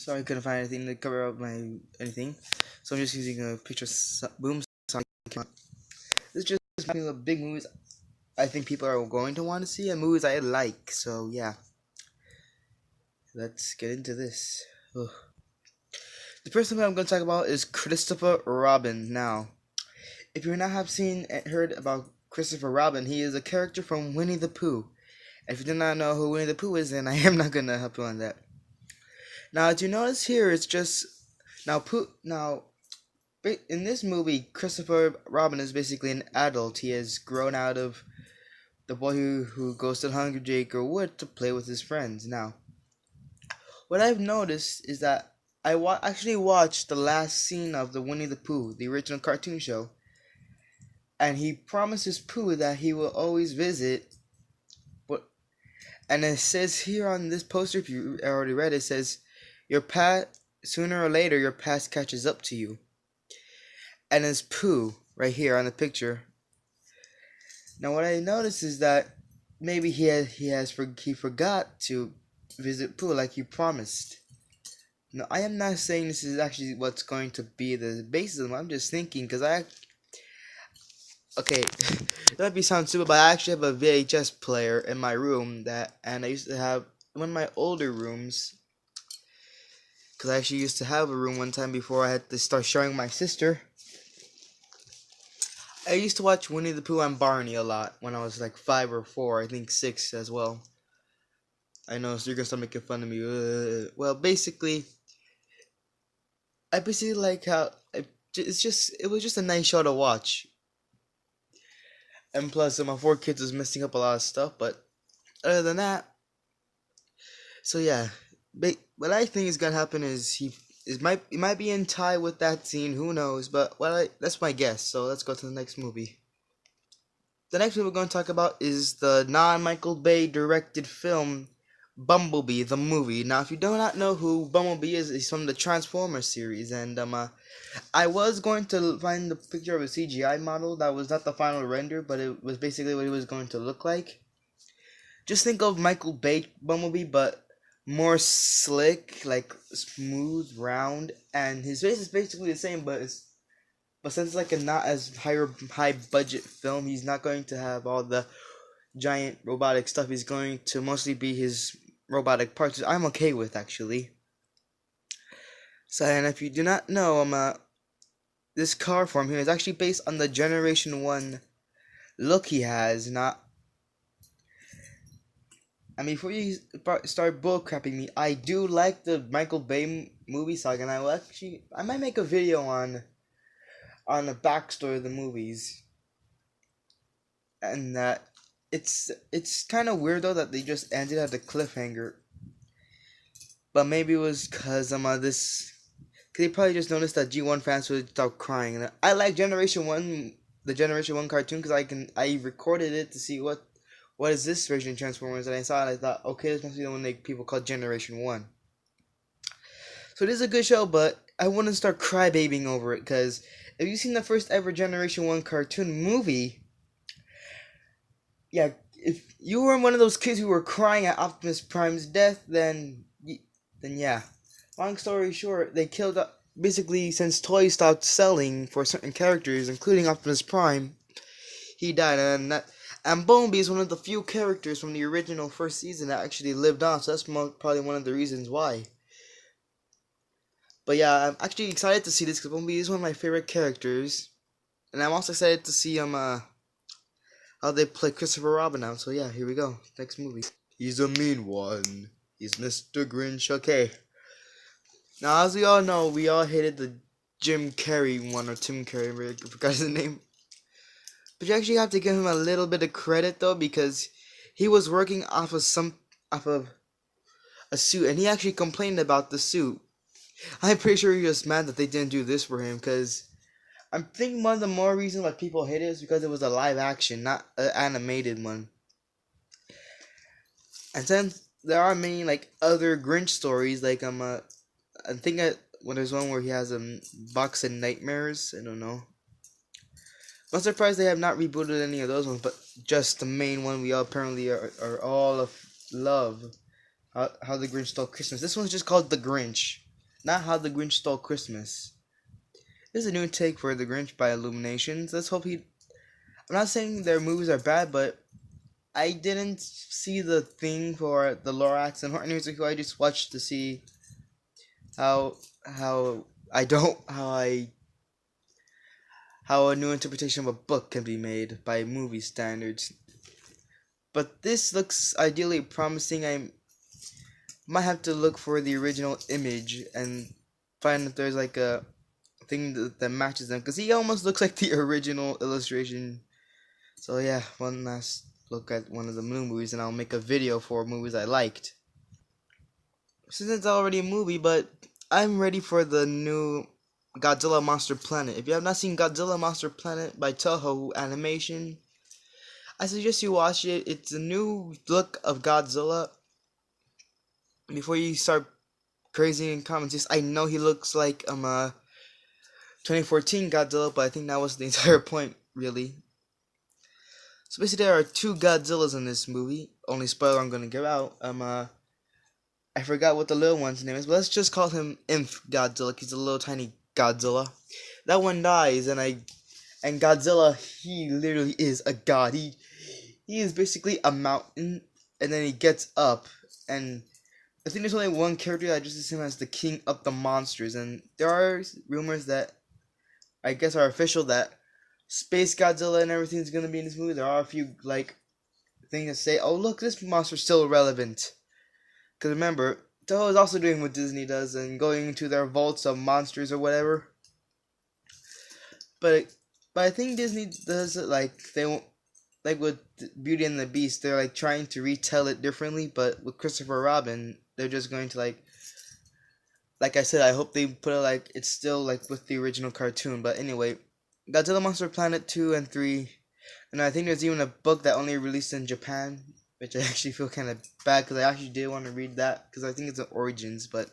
Sorry, I couldn't find anything to cover up my anything, so I'm just using a picture of Boom. This is just the big movies I think people are going to want to see and movies I like. So yeah, let's get into this. Ugh. The first thing I'm going to talk about is Christopher Robin. Now, if you not have seen and heard about Christopher Robin, he is a character from Winnie the Pooh. If you do not know who Winnie the Pooh is, then I am not going to help you on that. Now, as you notice here, it's just now in this movie, Christopher Robin is basically an adult. He has grown out of the boy who goes to the Hungry Acre Wood to play with his friends. Now, what I've noticed is that actually watched the last scene of the Winnie the Pooh, the original cartoon show, and he promises Pooh that he will always visit. But and it says here on this poster, if you already read it, says your past sooner or later your past catches up to you. And it's Pooh right here on the picture. Now, what I noticed is that maybe he forgot to visit Pooh like he promised. Now, I am not saying this is actually what's going to be the basis of it. I'm just thinking because okay, it might be sound stupid, but I actually have a VHS player in my room and I used to have one of my older rooms. Because I actually used to have a room one time before I had to start showing my sister. I used to watch Winnie the Pooh and Barney a lot when I was like 5 or 4, I think 6 as well. I know, so you're gonna start making fun of me. Well, basically, I basically like how it was just a nice show to watch. And plus, my 4 kids was messing up a lot of stuff, but other than that, so yeah, what I think is gonna happen is it might be in tie with that scene, who knows, but that's my guess. So let's go to the next movie. The next movie we're going to talk about is the non-Michael Bay directed film Bumblebee the movie. Now, if you do not know who Bumblebee is, he's from the Transformers series, and I was going to find the picture of a CGI model that was not the final render, but it was basically what he was going to look like. Just think of Michael Bay Bumblebee, but more slick, like smooth, round, and his face is basically the same, but since it's like a not as high budget film, he's not going to have all the giant robotic stuff. He's going to mostly be his robotic parts, which I'm okay with actually. So, and if you do not know, this car form here is actually based on the Generation 1 look he has, not. And before you start bullcrapping me, I do like the Michael Bay movie saga, and I might make a video on the backstory of the movies. And that it's kind of weird though that they just ended at the cliffhanger. But maybe it was cause cause they probably just noticed that G1 fans would start crying. And I like the Generation 1 cartoon, cause I recorded it to see what is this version of Transformers, and I saw it, I thought, okay, this must be the one that people call Generation 1. So it is a good show, but I wouldn't start crybabying over it, because if you've seen the first ever Generation 1 cartoon movie, yeah, if you were one of those kids who were crying at Optimus Prime's death, then yeah. Long story short, they killed, basically, since toys stopped selling for certain characters, including Optimus Prime, he died, and Bumblebee is one of the few characters from the original first season that actually lived on, so that's probably one of the reasons why. But yeah, I'm actually excited to see this because Bumblebee is one of my favorite characters, and I'm also excited to see how they play Christopher Robin out. So yeah, here we go. Next movie. He's a mean one. He's Mr. Grinch. Okay. Now, as we all know, we all hated the Jim Carrey one, or Tim Carrey, I forgot his name. But you actually have to give him a little bit of credit though, because he was working off of a suit, and he actually complained about the suit. I'm pretty sure he was mad that they didn't do this for him, because I'm thinking one of the more reasons why people hate it is because it was a live action, not an animated one. And then there are many like other Grinch stories, like I think when there's one where he has a box of nightmares. I don't know. I'm surprised they have not rebooted any of those ones, but just the main one we all apparently are all of love. How the Grinch Stole Christmas. This one's just called The Grinch. not How the Grinch Stole Christmas. This is a new take for The Grinch by Illuminations. Let's hope he. I'm not saying their movies are bad, but I didn't see the thing for the Lorax and Horton Music, who I just watched to see how how I don't how a new interpretation of a book can be made by movie standards. But this looks ideally promising. I might have to look for the original image and find if there's like a thing that matches them, because he almost looks like the original illustration. So yeah, one last look at one of the new movies, and I'll make a video for movies I liked. Since it's already a movie, but I'm ready for the new Godzilla Monster Planet. If you have not seen Godzilla Monster Planet by Toho Animation, I suggest you watch it. It's a new look of Godzilla. Before you start crazy in comments, just I know he looks like 2014 Godzilla, but I think that was the entire point, really. So basically, there are two Godzillas in this movie. Only spoiler I'm gonna give out. I forgot what the little one's name is, but let's just call him Inf Godzilla. He's a little tiny Godzilla. That one dies, and Godzilla, he literally is a god. He is basically a mountain, and then he gets up, and I think there's only one character that just assumes as the king of the monsters, and there are rumors that I guess are official that Space Godzilla and everything is gonna be in this movie. There are a few like things that say, "Oh look, this monster's still relevant." Because remember, Toho is also doing what Disney does and going into their vaults of monsters or whatever. But I think Disney does it like they won't, like with Beauty and the Beast. They're like trying to retell it differently. But with Christopher Robin, they're just going to like I said, I hope they put it like it's still like with the original cartoon. But anyway, Godzilla Monster Planet 2 and 3. And I think there's even a book that only released in Japan, which I actually feel kind of bad because I actually did want to read that because I think it's an Origins. But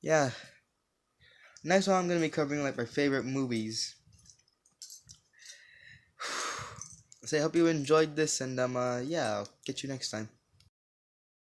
yeah, next one I'm gonna be covering like my favorite movies. So I hope you enjoyed this, and yeah, I'll get you next time.